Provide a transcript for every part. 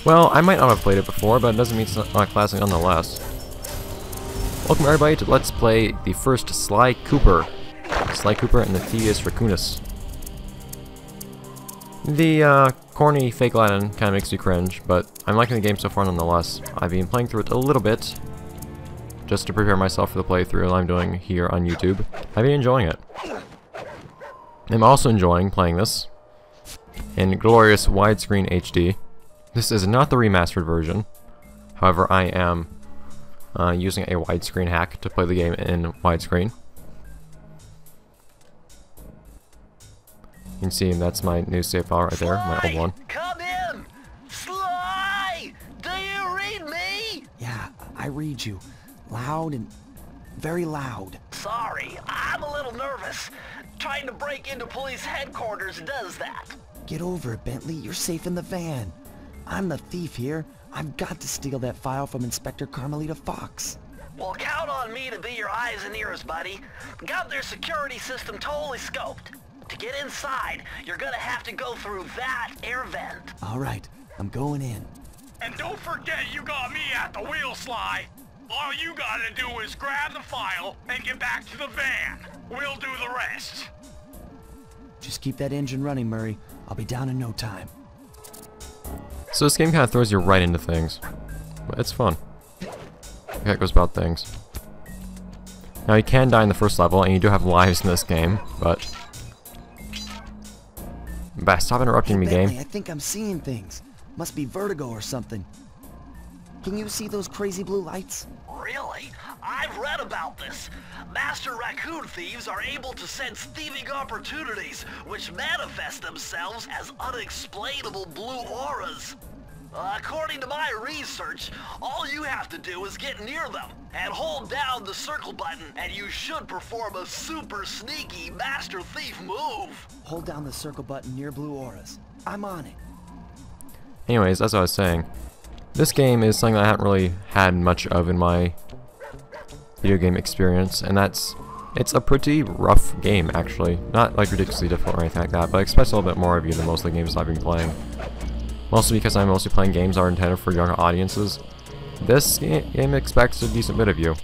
Well, I might not have played it before, but it doesn't mean it's not a classic nonetheless. Welcome everybody to Let's Play the first Sly Cooper. Sly Cooper and the Thievius Raccoonus. The corny fake Latin kind of makes me cringe, but I'm liking the game so far nonetheless. I've been playing through it a little bit, just to prepare myself for the playthrough I'm doing here on YouTube. I've been enjoying it. I'm also enjoying playing this in glorious widescreen HD. This is not the remastered version. However, I am using a widescreen hack to play the game in widescreen. You can see that's my new save file right there, my old one. Come in! Sly! Do you read me? Yeah, I read you. Loud and very loud. Sorry, I'm a little nervous. Trying to break into police headquarters does that. Get over it, Bentley. You're safe in the van. I'm the thief here. I've got to steal that file from Inspector Carmalita Fox. Well, count on me to be your eyes and ears, buddy. Got their security system totally scoped. To get inside, you're gonna have to go through that air vent. All right, I'm going in. And don't forget you got me at the wheel, Sly. All you gotta do is grab the file and get back to the van. We'll do the rest. Just keep that engine running, Murray. I'll be down in no time. So this game kind of throws you right into things, but it's fun. That goes about things. Now you can die in the first level, and you do have lives in this game, but... Stop interrupting me, Bentley, game. I think I'm seeing things. Must be vertigo or something. Can you see those crazy blue lights? Really? I've read about this. Master raccoon thieves are able to sense thieving opportunities, which manifest themselves as unexplainable blue auras. According to my research, all you have to do is get near them and hold down the circle button, and you should perform a super sneaky master thief move. Hold down the circle button near blue auras. I'm on it. Anyways, as I was saying, this game is something that I haven't really had much of in my video game experience, and it's a pretty rough game, actually. Not like ridiculously difficult or anything like that, but I expect a little bit more of you than most of the games I've been playing. Mostly because I'm mostly playing games that are intended for younger audiences. This game expects a decent bit of you,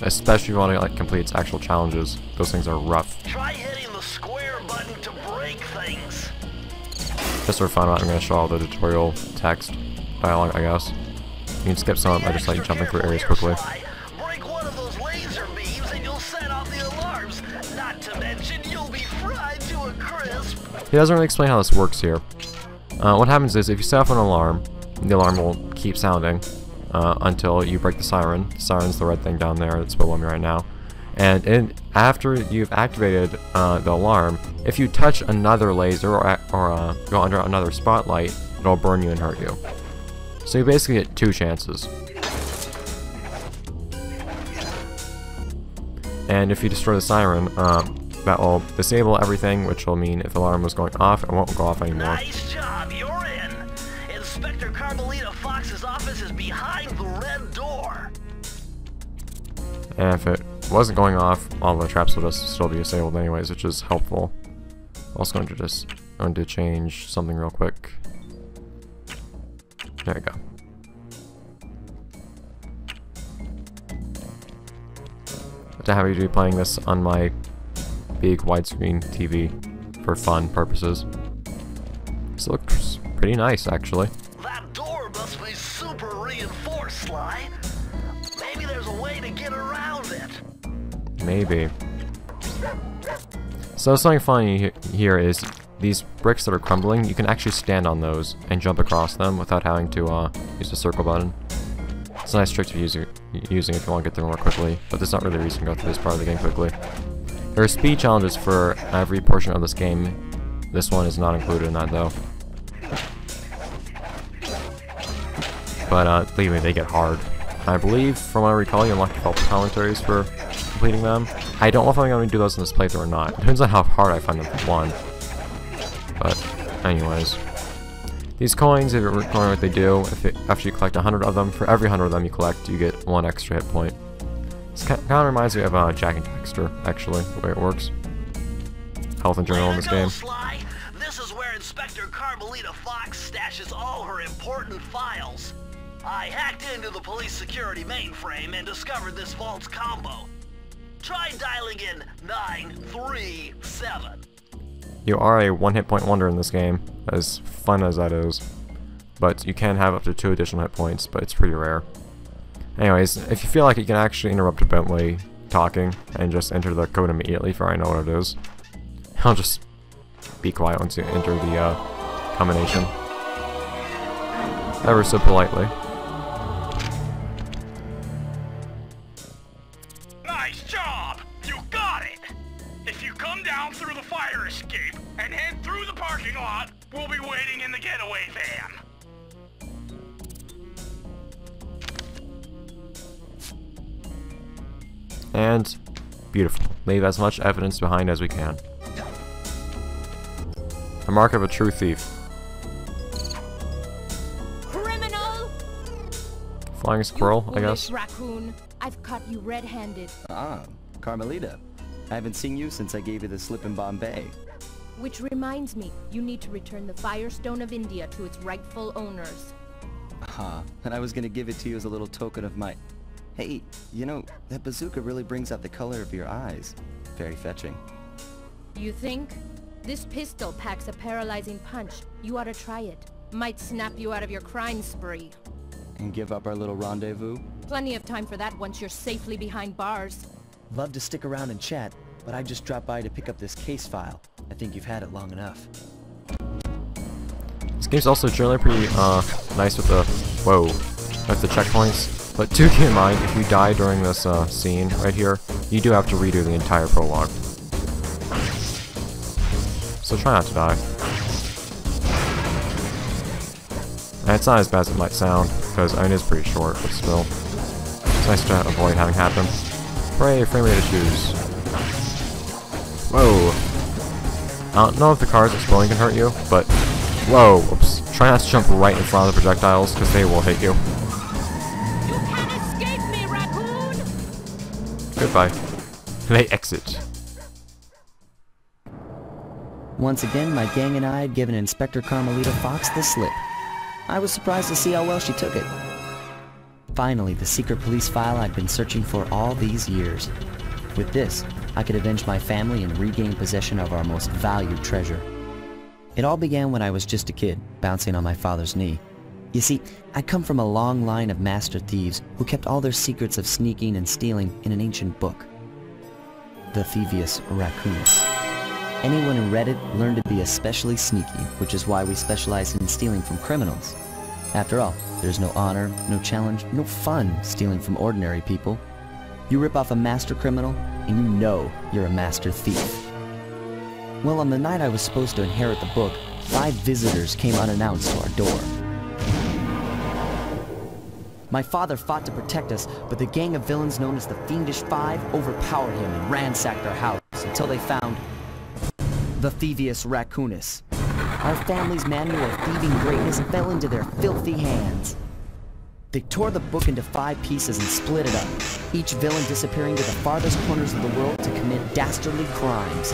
especially if you want to like complete its actual challenges. Those things are rough. Try hitting the square button to break things. Just for fun, I'm going to show all the tutorial text dialogue, I guess. You can skip some by just like jumping through areas quickly. Break one of those laser beams and you'll set off the alarms. Not to mention you'll be fried to a crisp. He doesn't really explain how this works here. What happens is if you set off an alarm, the alarm will keep sounding until you break the siren. The siren's the red thing down there that's below me right now. And after you've activated the alarm, if you touch another laser or go under another spotlight, it'll burn you and hurt you. So you basically get 2 chances. And if you destroy the siren, that will disable everything, which will mean if the alarm was going off, it won't go off anymore. Nice job, you're in. Inspector Carmalita Fox's office is behind the red door. And if it wasn't going off, all the traps will just still be disabled anyways, which is helpful. Also going to change something real quick. There we go. To have you be playing this on my big widescreen TV for fun purposes. This looks pretty nice, actually. That door must be super reinforced, Sly. Maybe there's a way to get around it. Maybe. So something funny here is these bricks that are crumbling, you can actually stand on those and jump across them without having to use the circle button. It's a nice trick to be using if you want to get there more quickly, but there's not really a reason to go through this part of the game quickly. There are speed challenges for every portion of this game. This one is not included in that though. But believe me, they get hard. I believe, from what I recall, you unlock 12 commentaries for completing them. I don't know if I'm going to do those in this playthrough or not. It depends on how hard I find them for one. But anyways, these coins, if you're recalling what they do, after you collect 100 of them, for every 100 of them you collect, you get 1 extra hit point. This kind of reminds me of Jack and Daxter, actually, the way it works. Health and journal in this game. Sly. This is where Inspector Carmalita Fox stashes all her important files. I hacked into the police security mainframe and discovered this vault's combo. Try dialing in 937. You are a one-hit point wonder in this game, as fun as that is. But you can have up to 2 additional hit points, but it's pretty rare. Anyways, if you feel like you can actually interrupt Bentley talking and just enter the code immediately for I know what it is, I'll just be quiet once you enter the combination. Ever so politely. Nice job! You got it! If you come down through the fire escape and head through the parking lot, we'll be waiting in the getaway van. And beautiful. Leave as much evidence behind as we can. A mark of a true thief. Criminal! Flying squirrel, I Foolish guess. Raccoon, I've caught you red-handed. Ah, Carmalita. I haven't seen you since I gave you the slip in Bombay. Which reminds me, you need to return the Firestone of India to its rightful owners. And I was gonna give it to you as a little token of my... Hey, you know, that bazooka really brings out the color of your eyes. Very fetching. You think? This pistol packs a paralyzing punch. You ought to try it. Might snap you out of your crime spree. And give up our little rendezvous? Plenty of time for that once you're safely behind bars. Love to stick around and chat, but I just dropped by to pick up this case file. I think you've had it long enough. This game's also generally pretty nice with the with the checkpoints. But do keep in mind, if you die during this scene right here, you do have to redo the entire prologue. So try not to die. And it's not as bad as it might sound, because I mean, it's pretty short, but still. It's nice to avoid having happen. Hooray, frame rate issues. Whoa. I don't know if the cars exploding can hurt you, but... Whoa, oops. Try not to jump right in front of the projectiles, because they will hit you. You can't escape me, Raccoon! Goodbye. They exit. Once again, my gang and I had given Inspector Carmalita Fox the slip. I was surprised to see how well she took it. Finally, the secret police file I'd been searching for all these years. With this, I could avenge my family and regain possession of our most valued treasure. It all began when I was just a kid, bouncing on my father's knee. You see, I come from a long line of master thieves who kept all their secrets of sneaking and stealing in an ancient book. The Thievius Raccoonus. Anyone who read it learned to be especially sneaky, which is why we specialize in stealing from criminals. After all, there's no honor, no challenge, no fun stealing from ordinary people. You rip off a master criminal, and you know you're a master thief. Well, on the night I was supposed to inherit the book, 5 visitors came unannounced to our door. My father fought to protect us, but the gang of villains known as the Fiendish Five overpowered him and ransacked our house until they found the Thievius Raccoonus. Our family's manual of thieving greatness fell into their filthy hands. They tore the book into 5 pieces and split it up, each villain disappearing to the farthest corners of the world to commit dastardly crimes.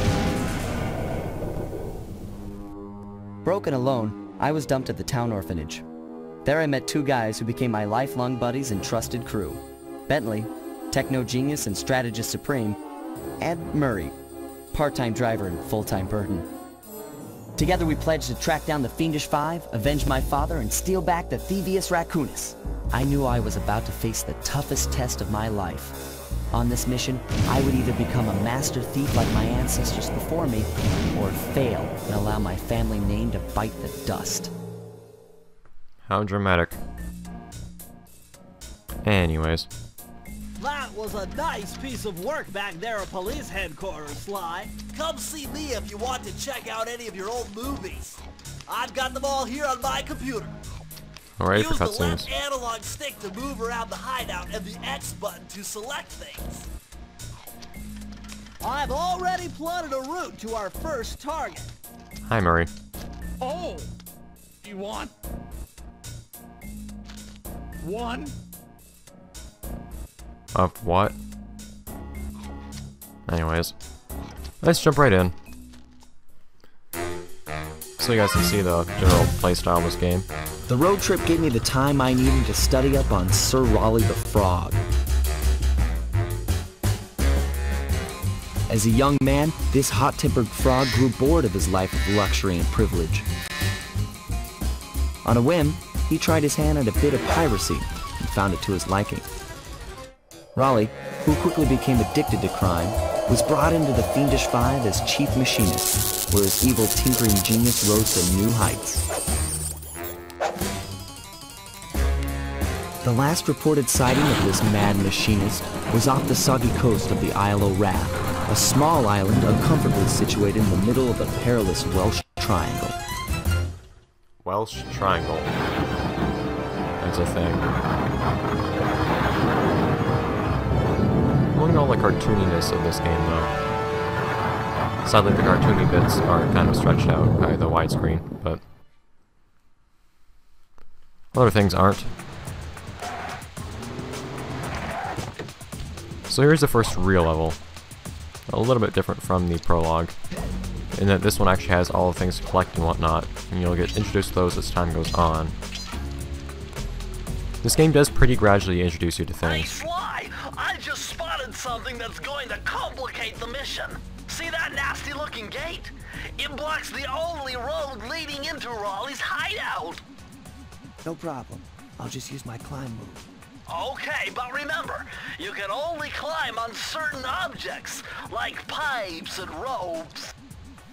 Broken alone, I was dumped at the town orphanage. There I met 2 guys who became my lifelong buddies and trusted crew. Bentley, techno genius and strategist supreme, and Murray, part-time driver and full-time burden. Together we pledged to track down the Fiendish Five, avenge my father, and steal back the Thievius Raccoonus. I knew I was about to face the toughest test of my life. On this mission, I would either become a master thief like my ancestors before me, or fail and allow my family name to bite the dust. How dramatic. Anyways. That was a nice piece of work back there at police headquarters, Sly. Come see me if you want to check out any of your old movies. I've got them all here on my computer. Alright, for Use the cutscenes. left analog stick to move around the hideout and the X button to select things. I've already plotted a route to our first target. Hi, Murray. Oh, you want one? Of what? Anyways. Let's jump right in. so you guys can see the general playstyle of this game. The road trip gave me the time I needed to study up on Sir Raleigh the Frog. As a young man, this hot-tempered frog grew bored of his life of luxury and privilege. On a whim, he tried his hand at a bit of piracy and found it to his liking. Raleigh, who quickly became addicted to crime, was brought into the Fiendish Five as chief machinist, where his evil tinkering genius rose to new heights. The last reported sighting of this mad machinist was off the soggy coast of the Isle of Wrath, a small island uncomfortably situated in the middle of the perilous Welsh Triangle. Welsh Triangle. That's a thing. Look at all the cartooniness of this game, though. Sadly, the cartoony bits are kind of stretched out by the widescreen, but other things aren't. So here's the first real level. A little bit different from the prologue, in that this one actually has all the things to collect and whatnot, and you'll get introduced to those as time goes on. This game does pretty gradually introduce you to Hey, things. Sly! I just spotted something that's going to complicate the mission. See that nasty-looking gate? It blocks the only road leading into Raleigh's hideout. No problem. I'll just use my climb move. Okay, but remember, you can only climb on certain objects, like pipes and ropes.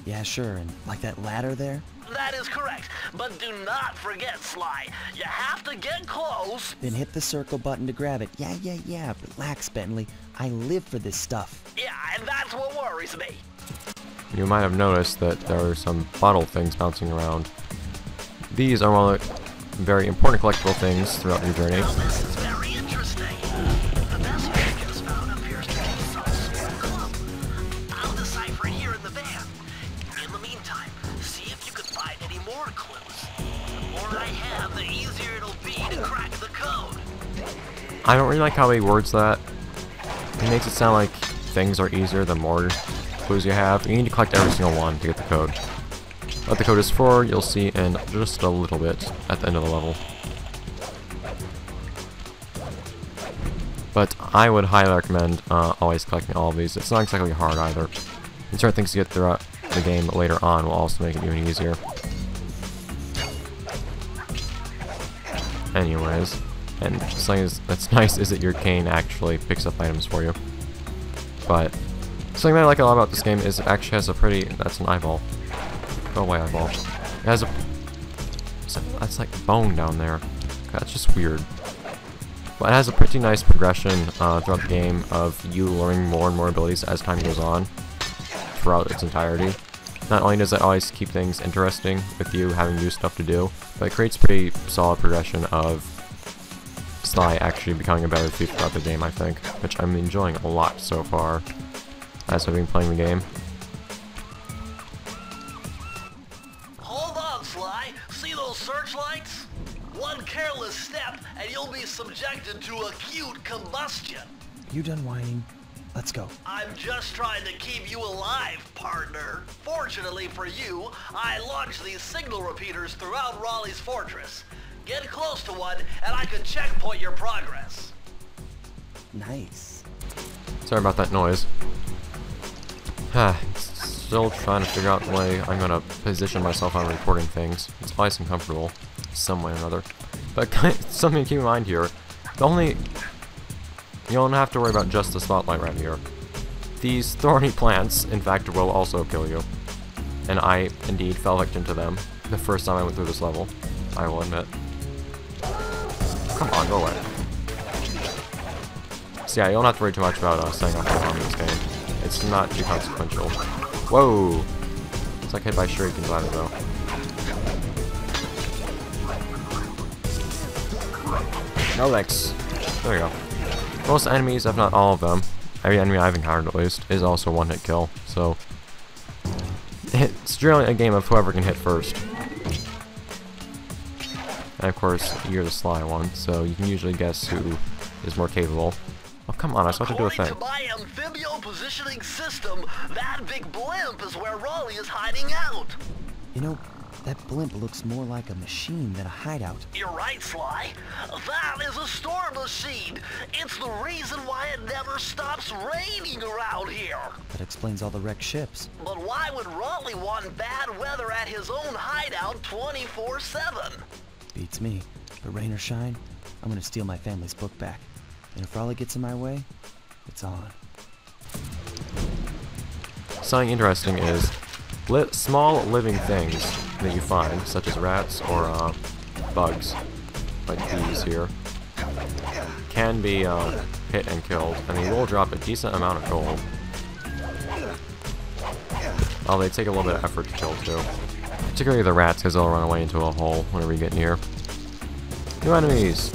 Yeah, sure, and like that ladder there? That is correct, but do not forget, Sly. You have to get close. Then hit the circle button to grab it. Yeah. Relax, Bentley. I live for this stuff. Yeah, and that's what worries me. You might have noticed that there are some bottle things bouncing around. These are one of the very important collectible things throughout your journey. Now this is very interesting. The message you just found appears to be some sort of clue. I'll decipher it here in the van. In the meantime, see if you can find any more clues. The more I have, the easier it'll be to crack the code. I don't really like how he words that. He makes it sound like things are easier the more clues you have. You need to collect every single one to get the code. What the code is for, you'll see in just a little bit at the end of the level. But I would highly recommend always collecting all of these. It's not exactly hard either. And certain things you get throughout the game later on will also make it even easier. Anyways, and something that's nice is that your cane actually picks up items for you. But something that I like a lot about this game is it actually has a pretty... That's an eyeball. Go away, eyeball. It has a... That's like bone down there. That's just weird. But it has a pretty nice progression throughout the game of you learning more and more abilities as time goes on throughout its entirety. Not only does it always keep things interesting with you having new stuff to do, but it creates a pretty solid progression of Sly actually becoming a better thief throughout the game, I think, which I'm enjoying a lot so far as I've been playing the game. Hold on, Sly. See those searchlights? One careless step and you'll be subjected to acute combustion. You done whining? Let's go. I'm just trying to keep you alive, partner. Fortunately for you, I launched these signal repeaters throughout Raleigh's fortress. Get close to one, and I can checkpoint your progress. Nice. Sorry about that noise. Still trying to figure out the way I'm gonna position myself on recording things. It's nice and comfortable, some way or another. But something to keep in mind here, you don't have to worry about just the spotlight right here. These thorny plants, in fact, will also kill you. And I, indeed, fell victim to them the first time I went through this level, I will admit. Come on, go away. So yeah, you don't have to worry too much about staying off the harm in this game. It's not too consequential. Whoa! It's like hit by shurikens either, though. No thanks. There we go. Most enemies, if not all of them, every enemy I've encountered at least, is also one-hit kill, so it's generally a game of whoever can hit first. And of course, you're the Sly one, so you can usually guess who is more capable. Oh, come on, I was about to do a thing. According to my amphibio positioning system, that big blimp is where Raleigh is hiding out. You know, That blimp looks more like a machine than a hideout. You're right, Sly. That is a storm machine. It's the reason why it never stops raining around here. That explains all the wrecked ships. But why would Raleigh want bad weather at his own hideout 24/7? Beats me. But rain or shine, I'm gonna steal my family's book back. And if Raleigh gets in my way, it's on. Something interesting is small living things that you find, such as rats or bugs, like these here, can be hit and killed, and they will drop a decent amount of gold. Oh, they take a little bit of effort to kill too. Particularly the rats, because they'll run away into a hole whenever you get near. New enemies!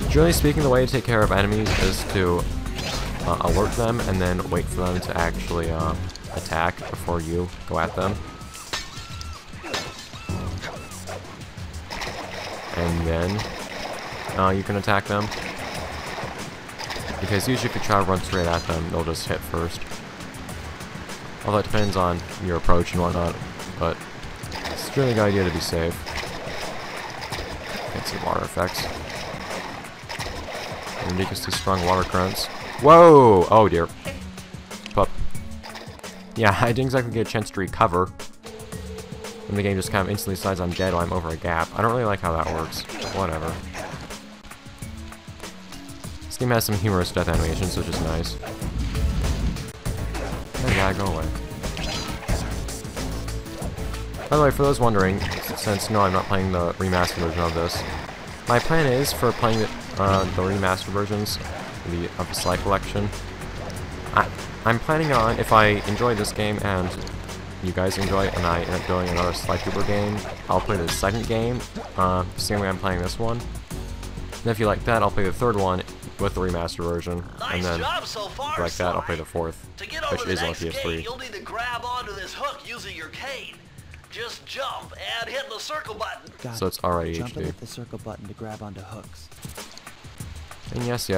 Generally speaking, the way to take care of enemies is to alert them and then wait for them to actually attack before you go at them. And then you can attack them. Because usually if you try to run straight at them, they'll just hit first. Although it depends on your approach and whatnot, but it's a really good idea to be safe. Fancy water effects. Ridiculously strong water currents. Whoa! Oh dear. Pup. Yeah, I didn't exactly get a chance to recover. And the game just kind of instantly decides I'm dead while I'm over a gap. I don't really like how that works. Whatever. This game has some humorous death animations, which is nice. Oh yeah, go away. By the way, for those wondering, since no, I'm not playing the remastered version of this, my plan is for playing the remastered versions of the Sly collection. I'm planning on, if I enjoy this game and you guys enjoy it and I end up doing another Sly Cooper game, I'll play the second game, same way I'm playing this one. And if you like that, I'll play the third one with the remastered version, and then So far, if you like that, I'll Sly. play the fourth, To get over which the is on next gate, PS3. you'll need to grab onto this hook using your cane. Just jump and hit the circle button. Got So it. it's already Jump and HD. hit the circle button to grab onto hooks. And yes,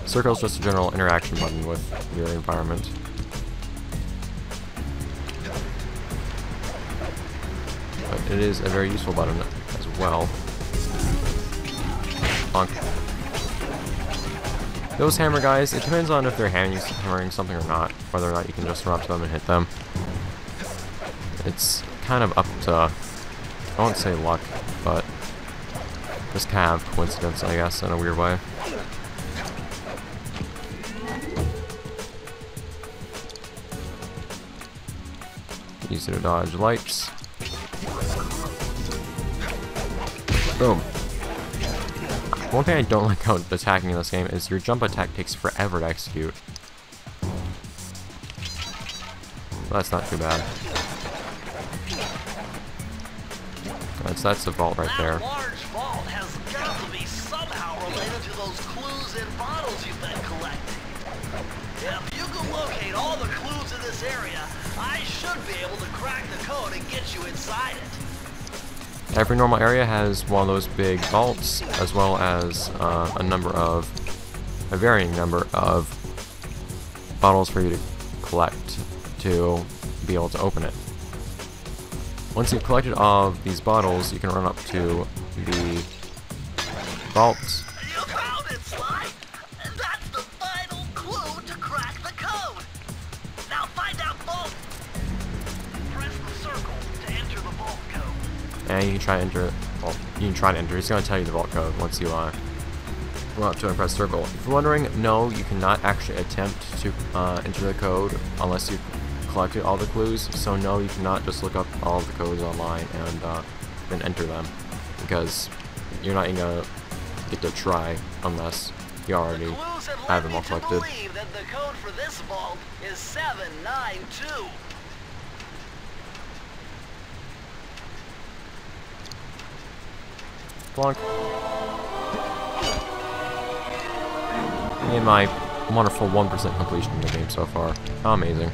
circle is just a general interaction button with your environment. But it is a very useful button as well. Bonk. Those hammer guys, it depends on if they're hammering something or not, whether or not you can just run up to them and hit them. It's kind of up to, I won't say luck, but just kind of coincidence, I guess, in a weird way. Easy to dodge lights. Boom. One thing I don't like about attacking in this game is your jump attack takes forever to execute. But that's not too bad. That's the vault right there. That large vault has got to be somehow related to those clues and bottles you've been collecting. If you can locate all the clues in this area, I should be able to crack the code and get you inside it. Every normal area has one of those big vaults, as well as a varying number of bottles for you to collect to be able to open it. Once you've collected all of these bottles, you can run up to the vaults. You found it, Sly! That's the final clue to crack the code! Now find out both! Press the circle to enter the vault code. And you can try to enter, well, you can try to enter, it's going to tell you the vault code once you run up to and press circle. If you're wondering, no, you cannot actually attempt to enter the code unless you've collected all the clues, so no, you cannot just look up all of the codes online and then enter them, because you're not even going to get to try unless you already have them all collected. Believe that the code for this vault is 792. Plonk. Me and my wonderful 1% completion in the game so far. How amazing.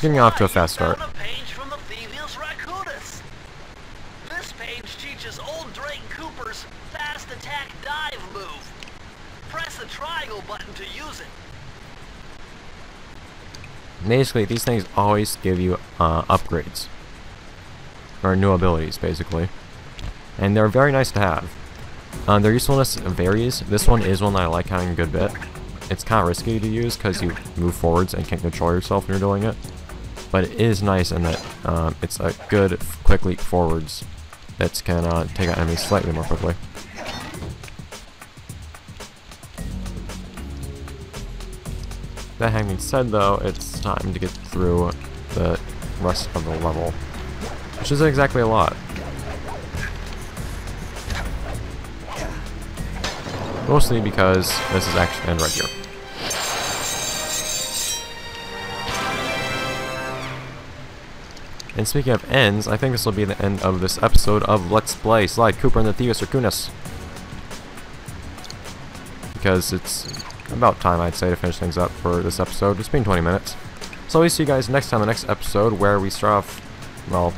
Getting off to a fast start. Found a page from the Thievius Raccoonus. This page teaches old Drake Cooper's fast attack dive move. Press the triangle button to use it. Basically, these things always give you upgrades. or new abilities, basically. And they're very nice to have. Their usefulness varies. This one is one that I like having a good bit. It's kind of risky to use because you move forwards and can't control yourself when you're doing it. But it is nice in that it's a good quick leap forwards that can take out enemies slightly more quickly. That having said though, it's time to get through the rest of the level, which isn't exactly a lot. Mostly because this is actually the end right here. And speaking of ends, I think this will be the end of this episode of Let's Play Sly Cooper and the Thievius Raccoonus. Because it's about time, I'd say, to finish things up for this episode. It's been 20 minutes. So we'll see you guys next time, the next episode, where we start off, well,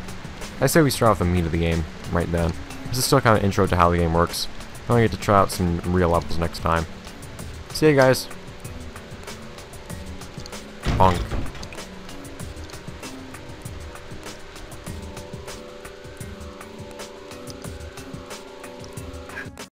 I say we start off the meat of the game right then. This is still kind of intro to how the game works. I'm going to get to try out some real levels next time. See you guys. Bonk.